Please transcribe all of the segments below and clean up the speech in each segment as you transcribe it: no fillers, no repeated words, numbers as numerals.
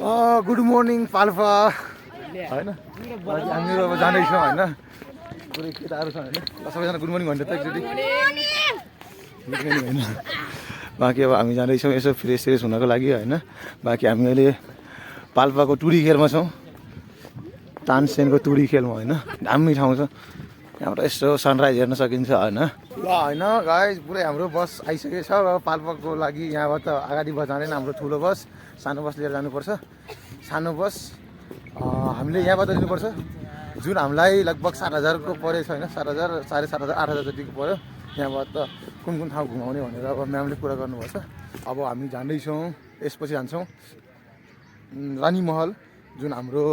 Good morning Palpa होइन हामीहरू अब जाँदैछौँ होइन पुरै केटाहरू छ होइन सबैजना गुड मर्निङ भन्नु त एकचोटि होइन बाँकी अब हामी जाँदैछौँ यसो फ्रेस हुनको लागि होइन बाँकी हामी अहिले पाल्पाको टुरी खेलमा छौँ तानसेनको टुरी खेलमा होइन दामी ठाउँ छ यहाँबाट यसो सनराइज हेर्न सकिन्छ होइन ल होइन गाइस पुरै हाम्रो बस आइसकेको छ अब पाल्पाको लागि यहाँबाट अगाडि बस जाँदैन हाम्रो ठुलो बस सानो बस लिएर जानुपर्छ सानो बस हामीले यहाँबाट लिनुपर्छ जुन हामीलाई लगभग 7,000 को परेछ होइन 7,000 7,500 8,000 जतिको पऱ्यो यहाँबाट कुन कुन ठाउँ घुमाउने भनेर अब म्यामले कुरा गर्नुपर्छ अब हामी जाँदैछौँ यसपछि जान्छौँ रानी महल जुन हाम्रो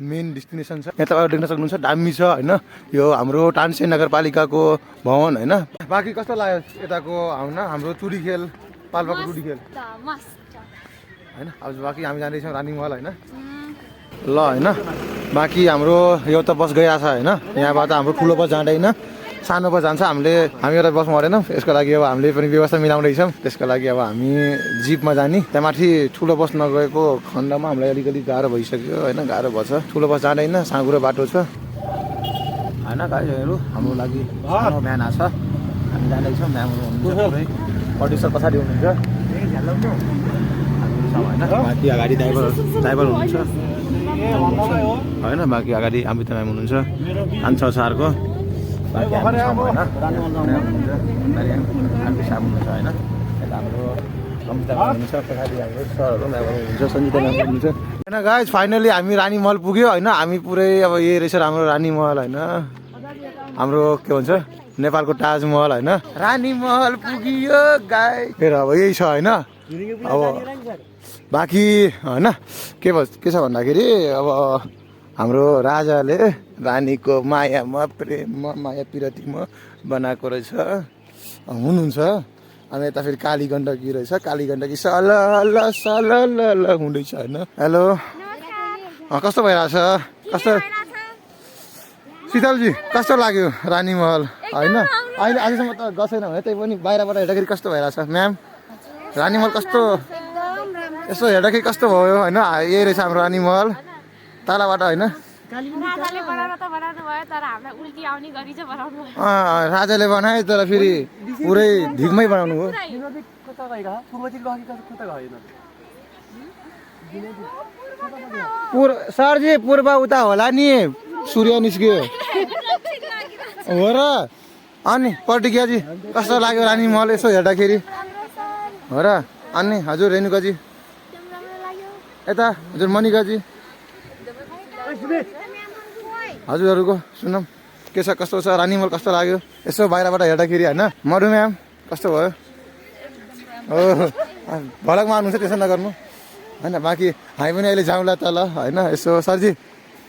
मेन डेस्टिनेसन छ यहाँ तपाईँहरू देख्न सक्नुहुन्छ दामी छ होइन यो हाम्रो तानसेन नगरपालिकाको भवन होइन बाँकी कस्तो लाग्यो यताको हाम्रो टुरी खेल पाल्पाको टुरी खेल होइन अब बाँकी हामी जाँदैछौँ रानी महल होइन ल होइन बाँकी हाम्रो यो त बस गइरहेछ होइन यहाँबाट हाम्रो ठुलो बस जाँदैन सानो बस जान्छ हामी एउटा बस मरेन यसको लागि अब हामीले पनि व्यवस्था मिलाउँदैछौँ त्यसको लागि अब हामी जिपमा जाने त्यहाँ माथि ठुलो बस नगएको खण्डमा हामीलाई अलिकति गाह्रो भइसक्यो होइन गाह्रो भएछ ठुलो बस जाँदैन साँगुरो बाटो छ होइन गाडीहरू हाम्रो लागि सानो भ्यान आएको छ हामी जाँदैछौँ म्यामहरू हुनुहुन्छ प्रड्युसर पछाडि हुनुहुन्छ होइन बाँकी अगाडि ड्राइभर हुनुहुन्छ होइन बाँकी अगाडि अमित म्याम हुनुहुन्छ आन्छ सारको बाँकी हामी छौँ होइन हामी साहब हुनुहुन्छ होइन यता हाम्रो अमिता म्याम हुनुहुन्छ पछाडि हाम्रो सरहरू म्यामहरू हुनुहुन्छ सञ्जिता म्याम हुनुहुन्छ होइन गाइस फाइनली हामी रानी महल पुग्यो होइन हामी पुरै अब यही रहेछ हाम्रो रानी महल होइन हाम्रो के भन्छ नेपालको ताजमहल होइन रानी महल पुगियो गाई फेरि अब यही छ होइन अब बाँकी होइन के छ भन्दाखेरि अब हाम्रो राजाले रानीको मायामा प्रेममा माया पिरतीमा बनाएको रहेछ हुनुहुन्छ अनि यता फेरि काली गण्डकी रहेछ काली गण्डकी सल हुँदैछ होइन हेलो कस्तो भइरहेछ कस्तो शीतलजी कस्तो लाग्यो रानी महल होइन अहिले अहिलेसम्म त गएन भने त्यही पनि बाहिरबाट हेर्दाखेरि कस्तो भइरहेछ म्याम रानी महल कस्तो यसो हेर्दाखेरि कस्तो भयो होइन यही रहेछ हाम्रो रानी महल तलबाट होइन राजाले बनाए तर फेरि पुरै ढिकमै बनाउनु हो सरजी पूर्व उता होला नि सूर्य निस्कियो हो र अनि प्रतिज्ञाजी कस्तो लाग्यो रानी महल यसो हेर्दाखेरि हो र अनि हजुर रेणुकाजी यता हजुर मनिकाजी हजुरहरूको सुनौँ के छ कस्तो छ रानी महल कस्तो लाग्यो यसो बाहिरबाट हेर्दाखेरि होइन मधु म्याम कस्तो भयो हो भलकमा आउनुहुन्छ त्यसो नगर्नु होइन बाँकी हामी पनि अहिले जाउँला तल होइन यसो सरजी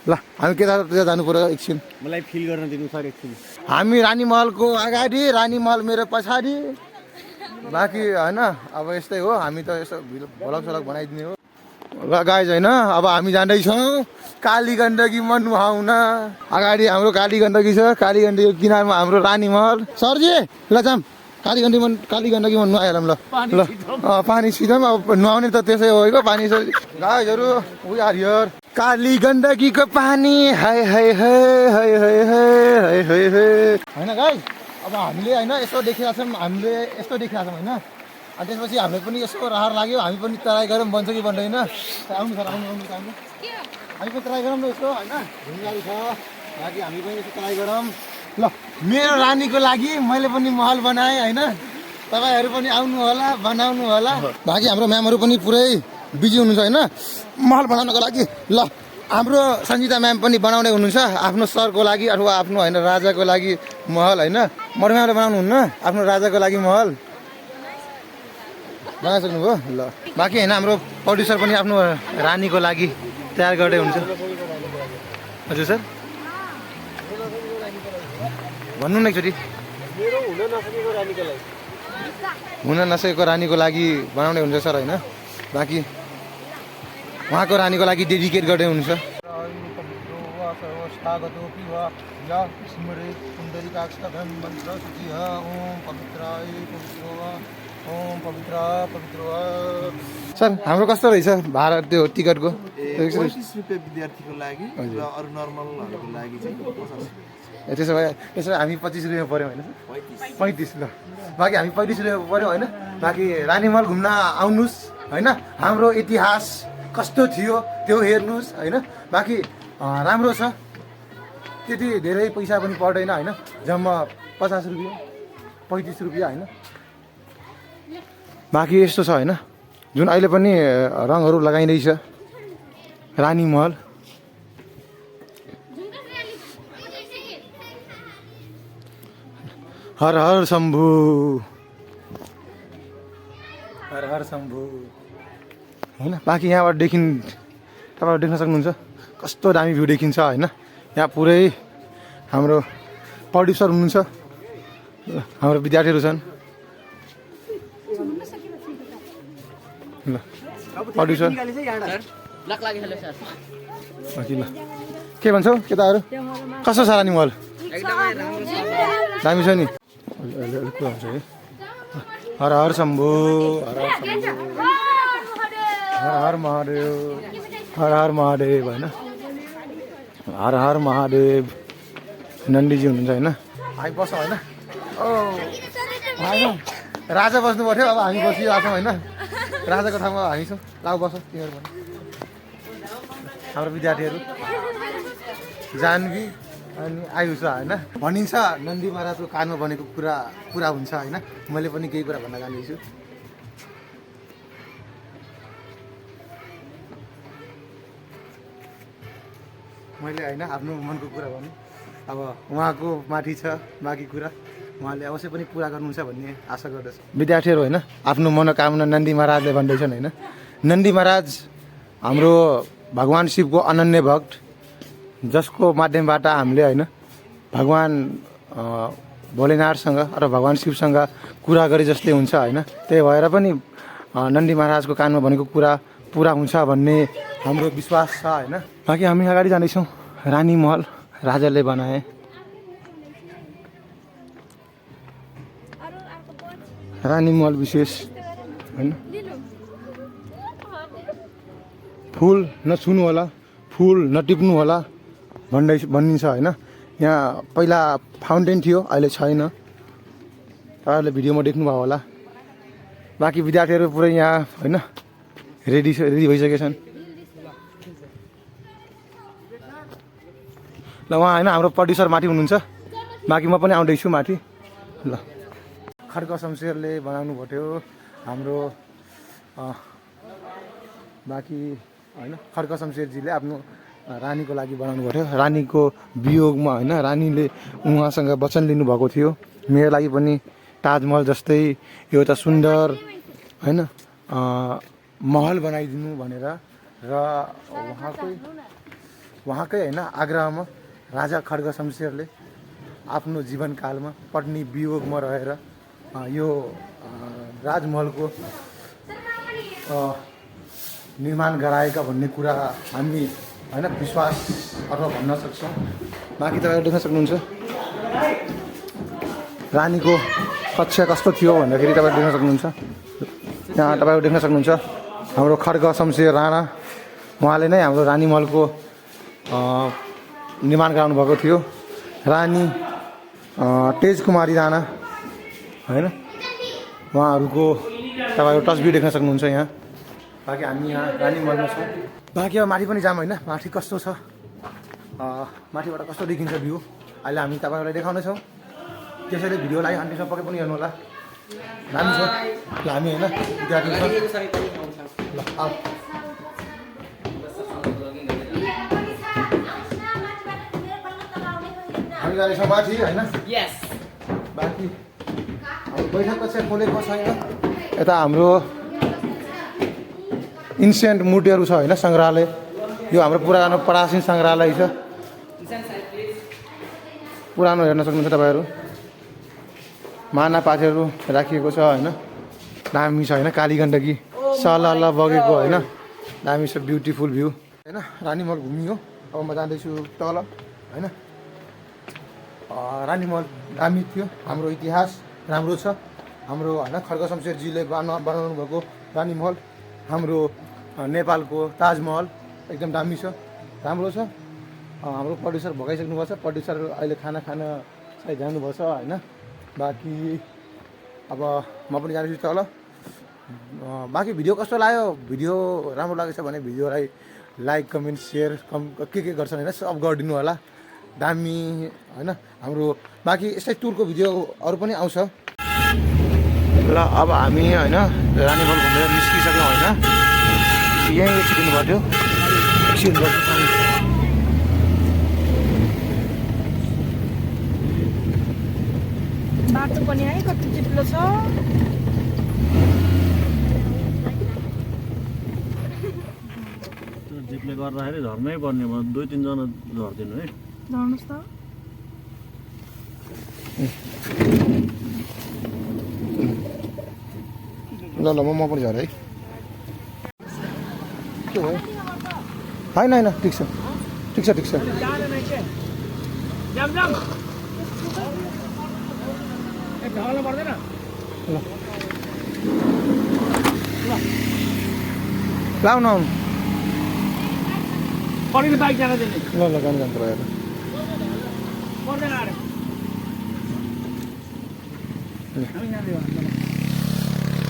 ल हामी केतातिर जानु पर्यो एकछिन मलाई फिल गर्न दिनु सर एकछिन हामी रानी महलको अगाडि रानी महल मेरो पछाडि बाँकी होइन अब यस्तै हो हामी त यसो भलक सलक बनाइदिने हो ल गाइज होइन अब हामी जाँदैछौँ काली गण्डकीमा नुहाउन अगाडि हाम्रो काली गण्डकी छ काली गण्डकीको किनारमा हाम्रो रानी महल सरजी ल जाऊँ काली गण्डकीमा नुहाइहालौँ ल ल पानी छिटौँ अब नुहाउने त त्यसै हो पानी गाइजहरू वी आर हियर काली गण्डकीको पानी हाय हाय हाय हाय हाय हाय हाय हाय होइन गाइज अब हामीले होइन यस्तो देखिरहेको छौँ होइन अनि त्यसपछि हामीलाई पनि यसो रहर लाग्यो हामी पनि ट्राई गरौँ बन्छ कि बन्दैन आउनु सर आउनु हामी पनि ट्राई गरौँ न यसो होइन ढुङ्गाहरू छ बाँकी हामी पनि यसो ट्राई गरौँ ल मेरो रानीको लागि मैले पनि महल बनाएँ होइन तपाईँहरू पनि आउनु होला बनाउनु होला बाँकी हाम्रो म्यामहरू पनि पुरै बिजी हुनुहुन्छ होइन महल बनाउनको लागि ल हाम्रो सञ्जिता म्याम पनि बनाउँदै हुनुहुन्छ आफ्नो सरको लागि अथवा आफ्नो होइन राजाको लागि महल होइन मधु म्यामले बनाउनुहुन्न आफ्नो राजाको लागि महल बनाइसक्नुभयो ल बाँकी होइन हाम्रो प्रड्युसर पनि आफ्नो रानीको लागि तयार गर्दै हुन्छ हजुर सर भन्नु न एकचोटि हुन नसकेको रानीको लागि बनाउँदै हुन्छ सर होइन बाँकी उहाँको रानीको लागि डेडिकेट गर्दै हुन्छ ओम पवित्र सर हाम्रो कस्तो रहेछ भाडा त्यो टिकटको 35 रुपियाँ विद्यार्थीको लागि र अरू नर्मलहरूको लागि चाहिँ 50। त्यसो भए हामी 25 रुपियाँ पऱ्यौँ होइन 35 ल बाँकी हामी 35 रुपियाँ पऱ्यौँ होइन बाँकी रानीमहल घुम्न आउनुहोस् होइन हाम्रो इतिहास कस्तो थियो त्यो हेर्नुहोस् होइन बाँकी राम्रो छ त्यति धेरै पैसा पनि पर्दैन होइन जम्मा 50 रुपियाँ 35 रुपियाँ होइन बाँकी यस्तो छ होइन जुन अहिले पनि रङहरू लगाइँदैछ रानीमहल हर हर शम्भु हर हर शम्भु होइन बाँकी यहाँबाट तपाईँहरू देख्न सक्नुहुन्छ कस्तो दामी भ्यू देखिन्छ होइन यहाँ पुरै हाम्रो प्रड्युसर हुनुहुन्छ हाम्रो विद्यार्थीहरू छन् ल प्रड्युसर ल के भन्छौ केटाहरू कस्तो छ रानीमहल दामी छ नि अलिक कुरा हुन्छ है हर हर शम्भु हर हर शम्भु हर हर महादेव हर हर महादेव होइन हर हर महादेव नन्दीजी हुनुहुन्छ होइन हामी बस्छौँ होइन होइन राजा बस्नु पर्थ्यो अब हामी बसिरहेको छौँ होइन राजाको ठाउँमा हामी छौँ लाउ बस तिमीहरू पनि हाम्रो विद्यार्थीहरू जानवी अनि आयु छ होइन भनिन्छ नन्दी महाराजको कानमा भनेको कुरा पुरा हुन्छ होइन मैले पनि केही कुरा भन्न जाँदैछु मैले होइन आफ्नो मनको कुरा भन्नु अब उहाँको माथि छ बाँकी कुरा उहाँले अवश्य पनि पुरा गर्नुहुन्छ भन्ने आशा गर्दछु विद्यार्थीहरू होइन आफ्नो मनोकामना नन्दी महाराजले भन्दैछन् होइन नन्दी महाराज हाम्रो भगवान् शिवको अनन्य भक्त जसको माध्यमबाट हामीले होइन भगवान् भोलेनाथसँग अथवा भगवान् शिवसँग कुरा गरे जस्तै हुन्छ होइन त्यही भएर पनि नन्दी महाराजको कानमा भनेको कुरा पुरा हुन्छ भन्ने हाम्रो विश्वास छ होइन बाँकी हामी अगाडि जाँदैछौँ रानीमहल राजाले बनाए रानीमहल विशेष होइन फुल नछुनु होला फुल नटिप्नु होला भनिन्छ होइन यहाँ पहिला फाउन्टेन थियो अहिले छैन तपाईँहरूले भिडियोमा देख्नुभयो होला बाँकी विद्यार्थीहरू पुरै यहाँ होइन रेडी भइसकेका छन् ल उहाँ होइन हाम्रो प्रड्युसर माथि हुनुहुन्छ बाँकी म पनि आउँदैछु माथि ल खड्ग शमशेरले बनाउनु पर्थ्यो हाम्रो बाँकी होइन खड्ग शमशेरजीले आफ्नो रानीको लागि बनाउनु पर्थ्यो रानीको वियोगमा होइन रानीले उहाँसँग वचन लिनुभएको थियो मेरो लागि पनि ताजमहल जस्तै एउटा सुन्दर होइन महल बनाइदिनु भनेर र उहाँकै होइन आग्रहमा राजा खड्ग शमशेरले आफ्नो जीवनकालमा पत्नी वियोगमा रहेर यो राजमहलको निर्माण गराएका भन्ने कुरा हामी होइन विश्वास अथवा भन्न सक्छौँ बाँकी तपाईँहरू देख्न सक्नुहुन्छ रानीको कक्षा कस्तो थियो भन्दाखेरि तपाईँहरू देख्न सक्नुहुन्छ यहाँ तपाईँहरू देख्न सक्नुहुन्छ हाम्रो खड्ग शमशेर राणा उहाँले नै हाम्रो रानीमहलको निर्माण गराउनु भएको थियो रानी तेजकुमारी राणा होइन उहाँहरूको तपाईँहरू तस्बिर देख्न सक्नुहुन्छ यहाँ बाँकी हामी यहाँ रानीमहलमा छौँ बाँकी अब माथि पनि जाऊँ होइन माथि कस्तो छ माथिबाट कस्तो देखिन्छ भ्यू अहिले हामी तपाईँहरूलाई देखाउनेछौँ त्यसैले भिडियोलाई अन्तिमसम्म पक्कै पनि हेर्नु होला राम्रो छ ल हामी होइन विद्यार्थी ल हामी जाँदैछौँ माथि होइन बाँकी बैठक कक्षा खोलेको छैन यता हाम्रो इन्सियन्ट मूर्तिहरू छ होइन सङ्ग्रहालय यो हाम्रो पुरानो प्राचीन सङ्ग्रहालय छ पुरानो हेर्न सक्नुहुन्छ तपाईँहरू मानापाथीहरू राखिएको छ होइन दामी छ होइन कालीगण्डकी सलल बगेको होइन दामी छ ब्युटिफुल भ्यू होइन रानीमहल घुमियो अब म जाँदैछु तल होइन रानीमहल दामी थियो हाम्रो इतिहास राम्रो छ हाम्रो होइन खड्ग शमशेरजीले बनाउनु भएको रानीमहल हाम्रो नेपालको ताजमहल एकदम दामी छ, राम्रो छ। हाम्रो प्रड्युसर भगाइसक्नुपर्छ, प्रड्युसर अहिले खाना खान सायद जानुपर्छ होइन। बाँकी अब म पनि जान्छु तल। बाँकी भिडियो कस्तो लाग्यो, भिडियो राम्रो लागेछ भने भिडियोलाई लाइक कमेन्ट सेयर के गर्छन् होइन सब गरिदिनु होला, दामी होइन हाम्रो। बाँकी यस्तै टुरको भिडियोहरू पनि आउँछ। ल अब हामी होइन रानीमहल घुमेर निस्किसक्यौँ होइन, यहीँ एकछिन भयो एकछिन बाटो पनि है कति चिप्लो छ। जिपले गर्दाखेरि झर्नै पर्ने, म 2-3 जना झर्दिनु है। झर्नुहोस् त। ल ल म पनि झरेँ है। के भयो? होइन होइन ठिक छ ठिक छ ठिक छ। लाउनु आउनु बाइक जान दिने ल ल गाडी जानु पऱ्यो।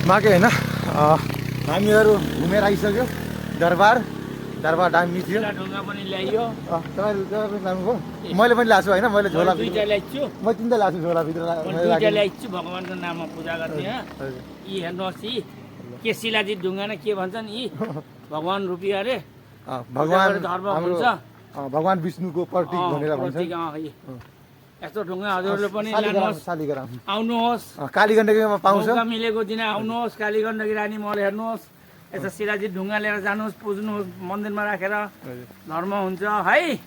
बाँकी होइन हामीहरू घुमेर आइसक्यो। दरबार दामी थियो। ढुङ्गा पनि ल्याइयो, तपाईँले लानुभयो, मैले पनि ल्याएको छु होइन। मैले झोला दुईटा ल्याइछु, म तिनवटा ल्याएको छु झोलाभित्र दुईटा ल्याइछु भगवानको नाममा पूजा गर्ने। यी हेर्नुहोस्, यी के शिलाजित ढुङ्गा न के भन्छन्, यी भगवान रूपी अरे भगवान धर्म हाम्रो हुन्छ, भगवान विष्णुको प्रतीक भनेर भन्छ। यस्तो ढुङ्गा हजुरहरूले पनि लानुहोस्, शालिग्राम आउनुहोस्। कालीगण्डकीमा पाउँछ। मौका मिलेको दिन आउनुहोस्, कालीगण्डकी रानीमहल हेर्नुहोस्, यस्तो शिलाजित ढुङ्गा लिएर जानुहोस्, पुज्नुहोस् मन्दिरमा राखेर, धर्म हुन्छ है।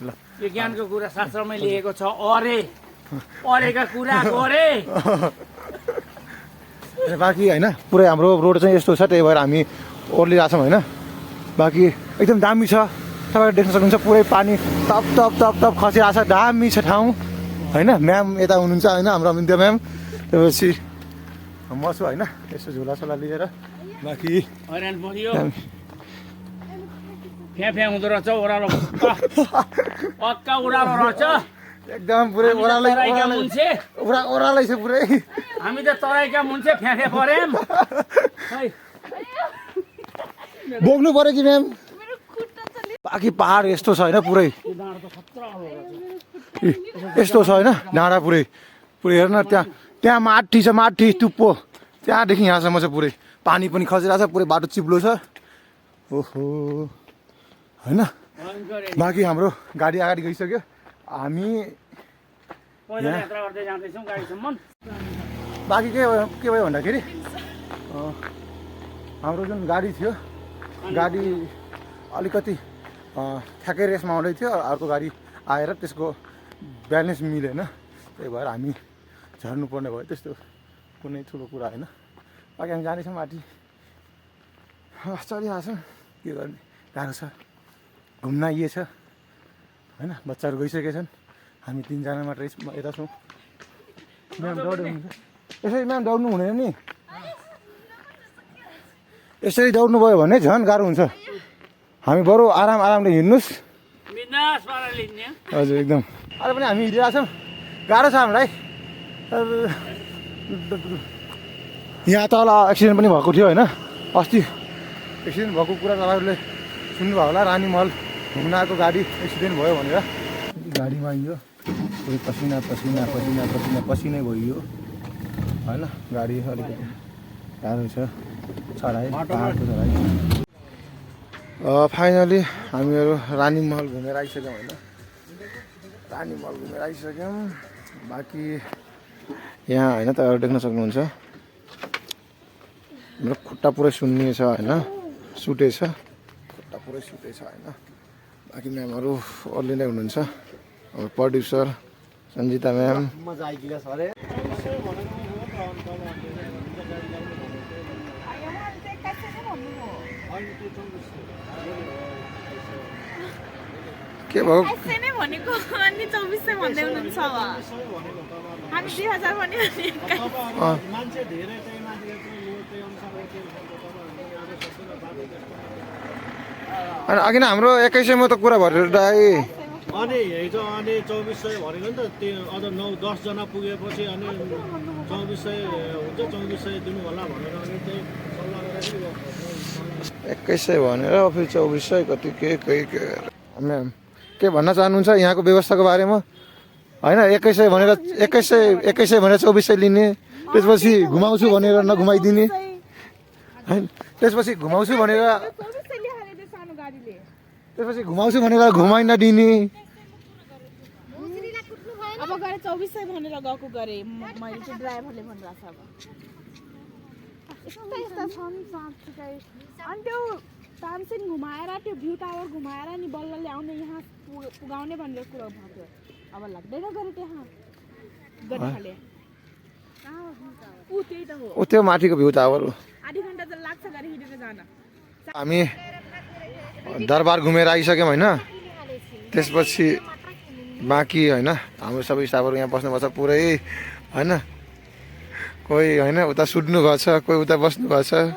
ल विज्ञानको कुरा शास्त्रमै लेखेको छ, अरेका कुरा गरे। बाँकी होइन पुरै हाम्रो रोड चाहिँ यस्तो छ, त्यही भएर हामी ओर्लिरहेको छौँ होइन। बाँकी एकदम दामी छ, तपाईँले देख्न सक्नुहुन्छ पुरै पानी टप टप टप टप खसिरहेको छ, दामी छ ठाउँ होइन। म्याम यता हुनुहुन्छ होइन, हाम्रो अमिन्त्य म्याम। त्यसपछि म छु होइन, यसो झोलासोला लिएर। बाँकी हैरान पऱ्यो, फ्या हुँदो रहेछ, ओह्रालो पक्का ओह्रालो रहेछ एकदम पुरै ओह्रालै छ पुरै। हामी त तराईका मुन्छे फ्या पऱ्यौँ। बोक्नु पऱ्यो कि म्याम। बाँकी पहाड यस्तो छ होइन, पुरै यस्तो छ होइन, डाँडा पुरै हेर्न। त्यहाँ माथि छ, माथि टुप्पो, त्यहाँदेखि यहाँसम्म छ पुरै। पानी पनि खसिरहेको छ, पुरै बाटो चिप्लो छ ओहो होइन। बाँकी हाम्रो गाडी अगाडि गइसक्यो, हामी बाँकी के भयो भन्दाखेरि हाम्रो जुन गाडी थियो, गाडी अलिकति ठ्याक्कै रेसमा आउँदै थियो, अर्को गाडी आएर त्यसको ब्यालेन्स मिलेन, त्यही भएर हामी झर्नुपर्ने भयो। त्यस्तो कुनै ठुलो कुरा होइन। बाँकी हामी जानेछौँ माथि, चलिरहेको छौँ, के गर्ने, गाह्रो छ घुम्न। यही छ होइन, बच्चाहरू गइसकेका छन्, हामी 3 जना मात्रै यता छौँ। म्याम दौड्नु हुन्छ, यसरी म्याम दौड्नु हुँदैन नि, यसरी दौड्नु भयो भने झन् गाह्रो हुन्छ। हामी बरु आरामले हिँड्नुहोस्। हजुर एकदम। अहिले पनि हामी हिँडिरहेको छौँ, गाह्रो छ हामीलाई। यहाँ तल एक्सिडेन्ट पनि भएको थियो होइन, अस्ति एक्सिडेन्ट भएको कुरा तपाईँहरूले सुन्नुभयो होला। रानीमहल घुम्न आएको गाडी एक्सिडेन्ट भयो भनेर गाडीमा यो पुरै पसिनै भइयो होइन। गाडी अलिकति गाह्रो छ, चढाइ पाहाडको चढाइ। फाइनली हामीहरू रानीमहल घुमेर आइसक्यौँ होइन, रानीमहल घुमेर आइसक्यौँ। बाँकी यहाँ होइन तपाईँहरू देख्न सक्नुहुन्छ मेरो खुट्टा पुरै सुन्निएको छ होइन, सुतेछ, खुट्टा पुरै सुतेछ होइन। बाँकी म्यामहरू ओर्लिँदै हुनुहुन्छ, अब प्रड्युसर सन्जिता म्याम। मजा आइकिन सरे के भयो? नै भनेको अनि 2400 भन्दै हुनुहुन्छ अब हामी 2000 भन्ने मान्छे धेरै चाहिँ मान्छे चाहिँ यो चाहिँ अनुसार होइन अघि नै हाम्रो 2100 त कुरा भरेर दाइ अनि हिजो अनि 2400 भनेको नि त त्यो अझ 9-10 जना पुगेपछि अनि 2400 हुन्छ 2400 दिनु होला भनेर अनि त्यही सल्लाह गरेर 2100 भनेर फेरि 2400 कति म्याम के भन्न चाहनुहुन्छ यहाँको व्यवस्थाको बारेमा होइन 2100 भनेर 2100 भनेर 2400 लिने त्यसपछि घुमाउँछु भनेर नघुमाइदिने होइन त्यसपछि घुमाउँछु भनेर 2400 ल्याएर त्यो सानो गाडीले त्यसपछि घुमाउँछु भनेर घुमाइ नदिने अब गरे 2400 भनेर गएको गरे मैले चाहिँ ड्राइभरले भनिरहेको छ अब यस्ता यस्ता छन् साँच्चै अनि त्यो तानसेन घुमाएर त्यो भ्यू टावर घुमाएर नि बल्ल ल्याउने यहाँ पुगाउने भनेर कुरा भएको अब लाग्दैन गरे त्यहाँ गरे ऊ त्यही त हो त्यो माथिको भ्यू टावर हो आधी घन्टा त लाग्छ गरे हिँडेर जान हामी दरबार घुमेर आइसक्यौँ होइन त्यसपछि बाँकी होइन हाम्रो सबै स्टाफहरू यहाँ बस्नुपर्छ पुरै होइन कोही होइन उता सुत्नु भएको छ कोही उता बस्नु भएको छ